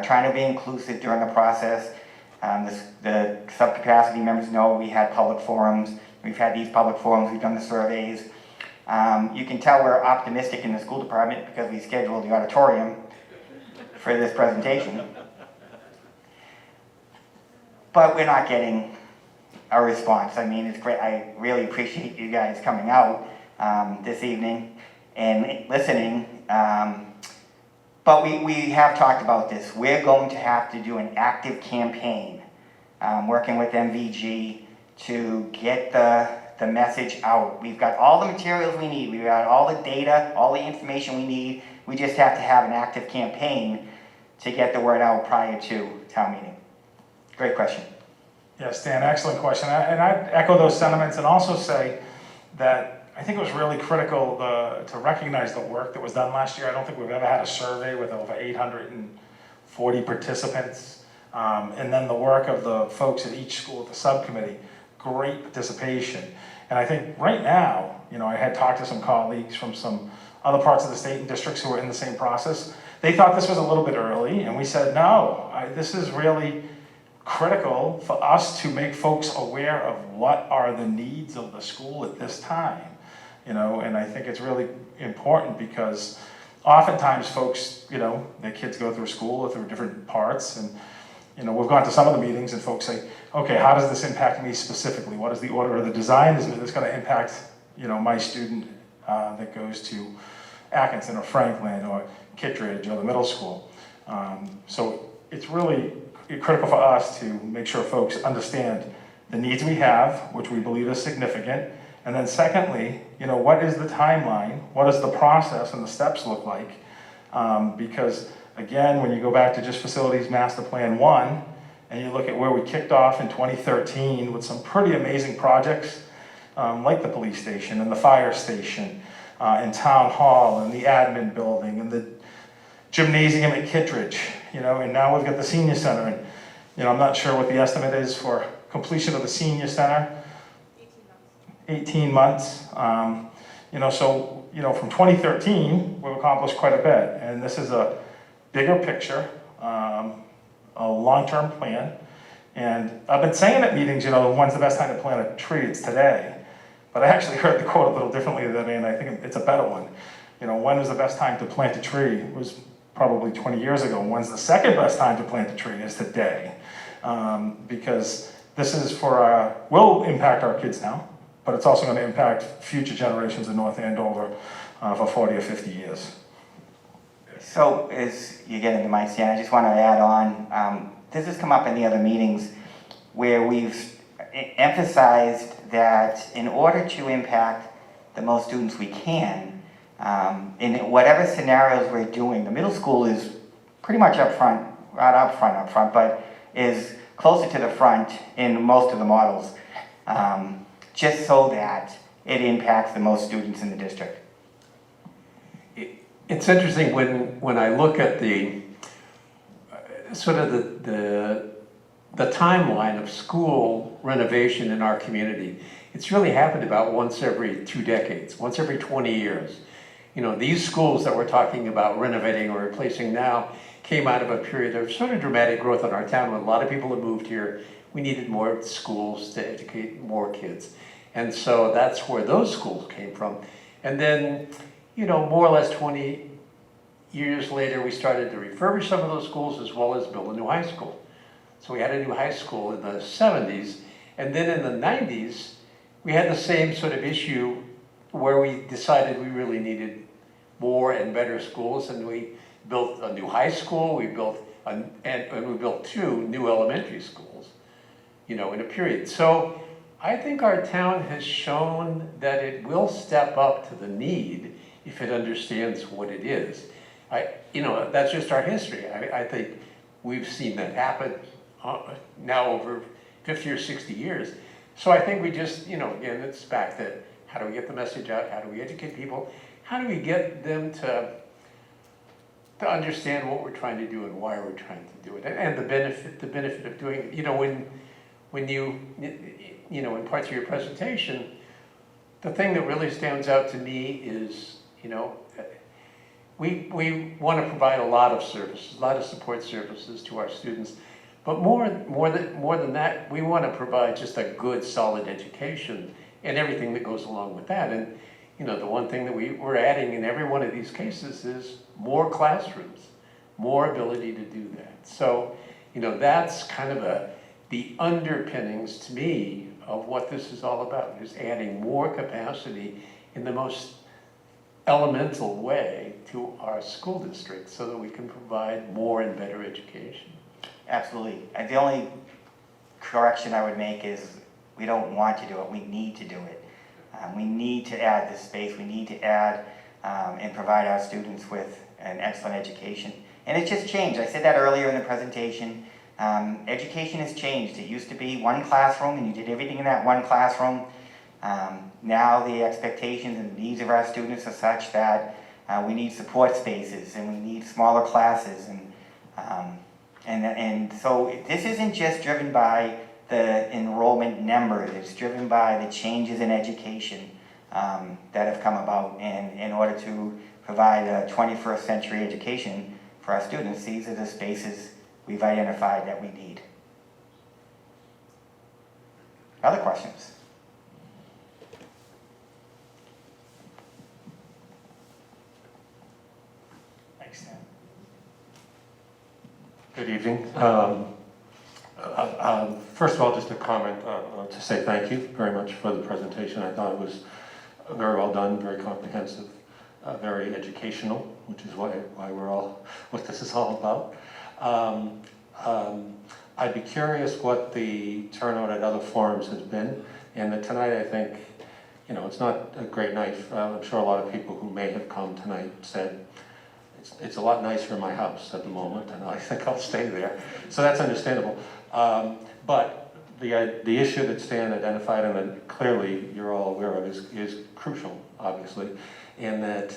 trying to be inclusive during the process. The subcapacity members know we had public forums. We've had these public forums, we've done the surveys. You can tell we're optimistic in the school department because we scheduled the auditorium for this presentation. But we're not getting a response. I mean, it's great. I really appreciate you guys coming out this evening and listening. But we have talked about this. We're going to have to do an active campaign, working with MVG to get the message out. We've got all the materials we need. We've got all the data, all the information we need. We just have to have an active campaign to get the word out prior to town meeting. Great question. Yes, Dan, excellent question. And I'd echo those sentiments and also say that I think it was really critical to recognize the work that was done last year. I don't think we've ever had a survey with over 840 participants. And then the work of the folks at each school at the subcommittee, great participation. And I think right now, you know, I had talked to some colleagues from some other parts of the state and districts who were in the same process. They thought this was a little bit early, and we said, no, this is really critical for us to make folks aware of what are the needs of the school at this time. You know, and I think it's really important because oftentimes folks, you know, their kids go through school through different parts, and you know, we've gone to some of the meetings and folks say, okay, how does this impact me specifically? What is the order of the design? Is this going to impact, you know, my student that goes to Atkinson or Franklin or Kitridge or the middle school? So it's really critical for us to make sure folks understand the needs we have, which we believe is significant. And then secondly, you know, what is the timeline? What does the process and the steps look like? Because again, when you go back to just Facilities Master Plan 1, and you look at where we kicked off in 2013 with some pretty amazing projects, like the police station and the fire station, and town hall and the admin building and the gymnasium at Kitridge, and now we've got the senior center. And, I'm not sure what the estimate is for completion of the senior center. 18 months. So, from 2013, we've accomplished quite a bit. And this is a bigger picture, a long-term plan. And I've been saying at meetings, when's the best time to plant a tree? It's today. But I actually heard the quote a little differently than, and I think it's a better one. When was the best time to plant a tree? It was probably 20 years ago. When's the second best time to plant a tree? Is today. Because this is will impact our kids now, but it's also going to impact future generations in North Andover for 40 or 50 years. So as you get into my stand, I just want to add on, this has come up in the other meetings where we've emphasized that in order to impact the most students we can, in whatever scenarios we're doing, the middle school is pretty much up front, but is closer to the front in most of the models, just so that it impacts the most students in the district. It's interesting when I look at the sort of the timeline of school renovation in our community. It's really happened about once every 2 decades, once every 20 years. These schools that we're talking about renovating or replacing now came out of a period of sort of dramatic growth in our town when a lot of people had moved here. We needed more schools to educate more kids. And so that's where those schools came from. And then, more or less 20 years later, we started to refurbish some of those schools as well as build a new high school. So we had a new high school in the 70s. And then in the 90s, we had the same sort of issue where we decided we really needed more and better schools, and we built a new high school, we built and we built 2 new elementary schools, in a period. So I think our town has shown that it will step up to the need if it understands what it is. That's just our history. I think we've seen that happen now over 50 or 60 years. So I think we just, again, it's back to how do we get the message out? How do we educate people? How do we get them to understand what we're trying to do and why we're trying to do it? And the benefit of doing it. When you, in parts of your presentation, the thing that really stands out to me is, we want to provide a lot of services, a lot of support services to our students. But more than that, we want to provide just a good, solid education and everything that goes along with that. And the one thing that we're adding in every one of these cases is more classrooms, more ability to do that. So, that's kind of the underpinnings to me of what this is all about, is adding more capacity in the most elemental way to our school district so that we can provide more and better education. Absolutely. The only correction I would make is we don't want to do it, we need to do it. We need to add this space, we need to add and provide our students with an excellent education. And it's just changed. I said that earlier in the presentation. Education has changed. It used to be one classroom and you did everything in that one classroom. Now the expectations and the needs of our students are such that we need support spaces and we need smaller classes. And so this isn't just driven by the enrollment numbers, it's driven by the changes in education that have come about. And in order to provide a 21st century education for our students, these are the spaces we've identified that we need. Other questions? Thanks, Dan. Good evening. First of all, just a comment to say thank you very much for the presentation. I thought it was very well done, very comprehensive, very educational, which is why we're all, what this is all about. I'd be curious what the turnout at other forums has been, and tonight I think, it's not a great night. I'm sure a lot of people who may have come tonight said, it's a lot nicer in my house at the moment, and I think I'll stay there. So that's understandable. But the issue that Stan identified, and that clearly you're all aware of, is crucial, obviously, in that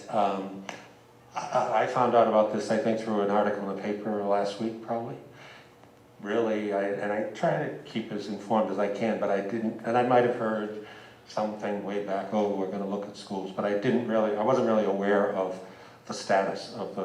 I found out about this, I think, through an article in the paper last week, probably. Really, I try to keep as informed as I can, but I didn't, and I might have heard something way back, oh, we're going to look at schools, but I wasn't really aware of the status of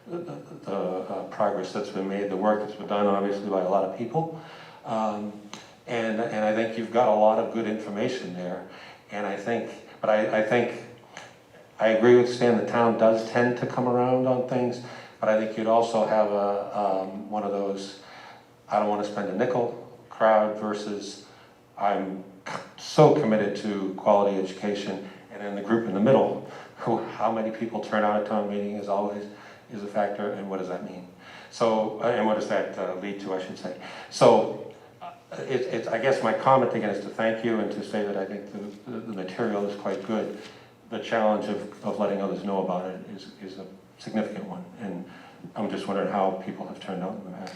the progress that's been made, the work that's been done, obviously, by a lot of people. And I think you've got a lot of good information there. And I think I agree with Stan, the town does tend to come around on things, but I think you'd also have one of those, I don't want to spend a nickel crowd versus I'm so committed to quality education, and then the group in the middle, how many people turn out at town meeting is always a factor, and what does that mean? So, and what does that lead to, I should say. So, I guess my comment again is to thank you and to say that I think the material is quite good. The challenge of letting others know about it is a significant one, and I'm just wondering how people have turned out in the past.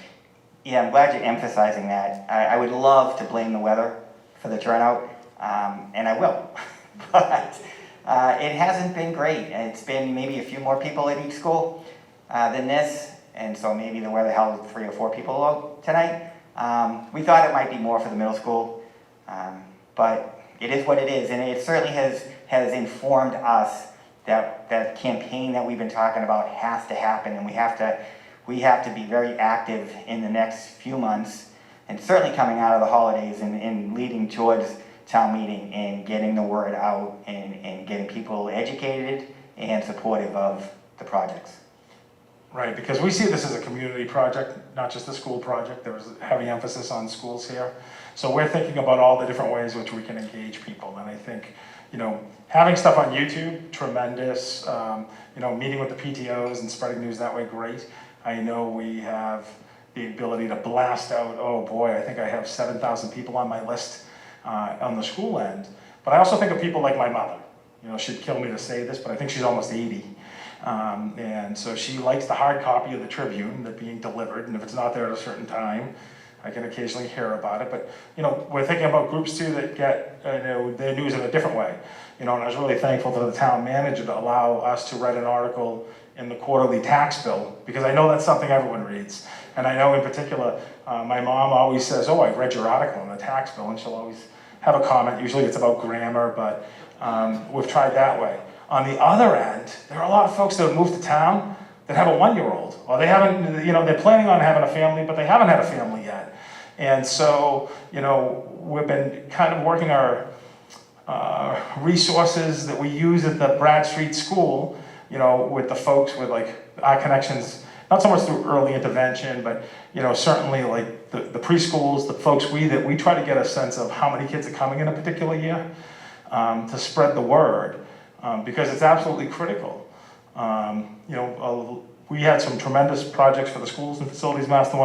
Yeah, I'm glad you're emphasizing that. I would love to blame the weather for the turnout, and I will, but it hasn't been great. It's been maybe a few more people at each school than this, and so maybe the weather held 3 or 4 people out tonight. We thought it might be more for the middle school, but it is what it is, and it certainly has informed us that that campaign that we've been talking about has to happen, and we have to be very active in the next few months, and certainly coming out of the holidays and leading towards town meeting and getting the word out and getting people educated and supportive of the projects. Right, because we see this as a community project, not just a school project. There was a heavy emphasis on schools here. So we're thinking about all the different ways which we can engage people. And I think, having stuff on YouTube, tremendous. Meeting with the PTOs and spreading news that way, great. I know we have the ability to blast out, oh boy, I think I have 7,000 people on my list on the school end. But I also think of people like my mother. She'd kill me to say this, but I think she's almost 80. And so she likes the hard copy of the Tribune that's being delivered, and if it's not there at a certain time, I can occasionally hear about it. But we're thinking about groups too that get their news in a different way. And I was really thankful to the town manager to allow us to write an article in the quarterly tax bill, because I know that's something everyone reads. And I know in particular, my mom always says, oh, I read your article in the tax bill, and she'll always have a comment. Usually it's about grammar, but we've tried that way. On the other end, there are a lot of folks that have moved to town that have a 1-year-old, or they haven't, they're planning on having a family, but they haven't had a family yet. And so, we've been kind of working our resources that we use at the Brad Street School, with the folks with like our connections, not so much through early intervention, but certainly like the preschools, the folks that we try to get a sense of how many kids are coming in a particular year, to spread the word, because it's absolutely critical. We had some tremendous projects for the schools and Facilities Master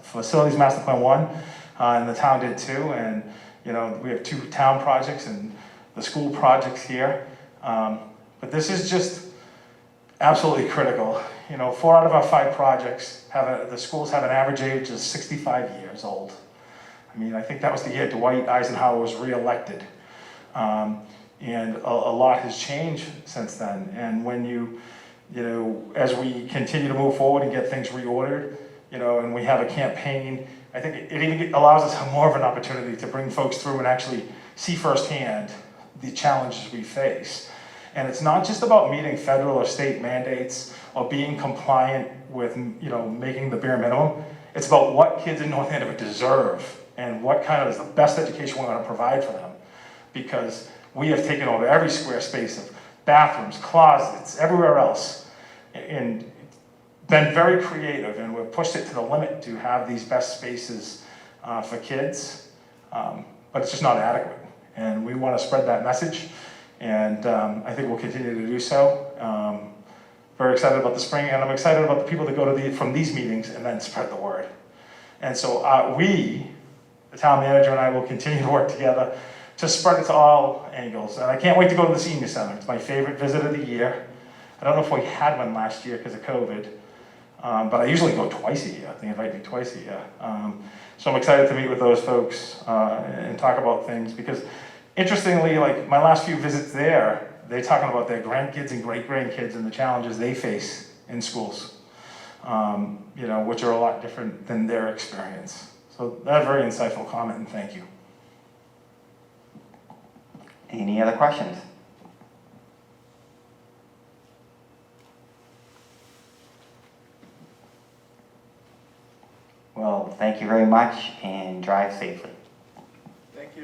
Facilities Master Plan 1, and the town did too. And we have 2 town projects and the school projects here. But this is just absolutely critical. 4 out of our 5 projects the schools have an average age of 65 years old. I think that was the year Dwight Eisenhower was reelected. And a lot has changed since then. And when as we continue to move forward and get things reordered, and we have a campaign, I think it even allows us more of an opportunity to bring folks through and actually see firsthand the challenges we face. And it's not just about meeting federal or state mandates or being compliant with, making the bare minimum. It's about what kids in North Andover deserve and what kind of is the best education we want to provide for them. Because we have taken over every square space of bathrooms, closets, everywhere else, and been very creative, and we've pushed it to the limit to have these best spaces for kids, but it's just not adequate. And we want to spread that message, and I think we'll continue to do so. Very excited about the spring, and I'm excited about the people that go from these meetings and then spread the word. And so the town manager and I will continue to work together to spread it to all angles. And I can't wait to go to the senior center. It's my favorite visit of the year. I don't know if we had one last year because of COVID, but I usually go twice a year. They invite me twice a year. So I'm excited to meet with those folks and talk about things, because interestingly, like my last few visits there, they're talking about their grandkids and great-grandkids and the challenges they face in schools, you know, which are a lot different than their experience. So that's a very insightful comment, and thank you. Any other questions? Well, thank you very much and drive safely. Thank you.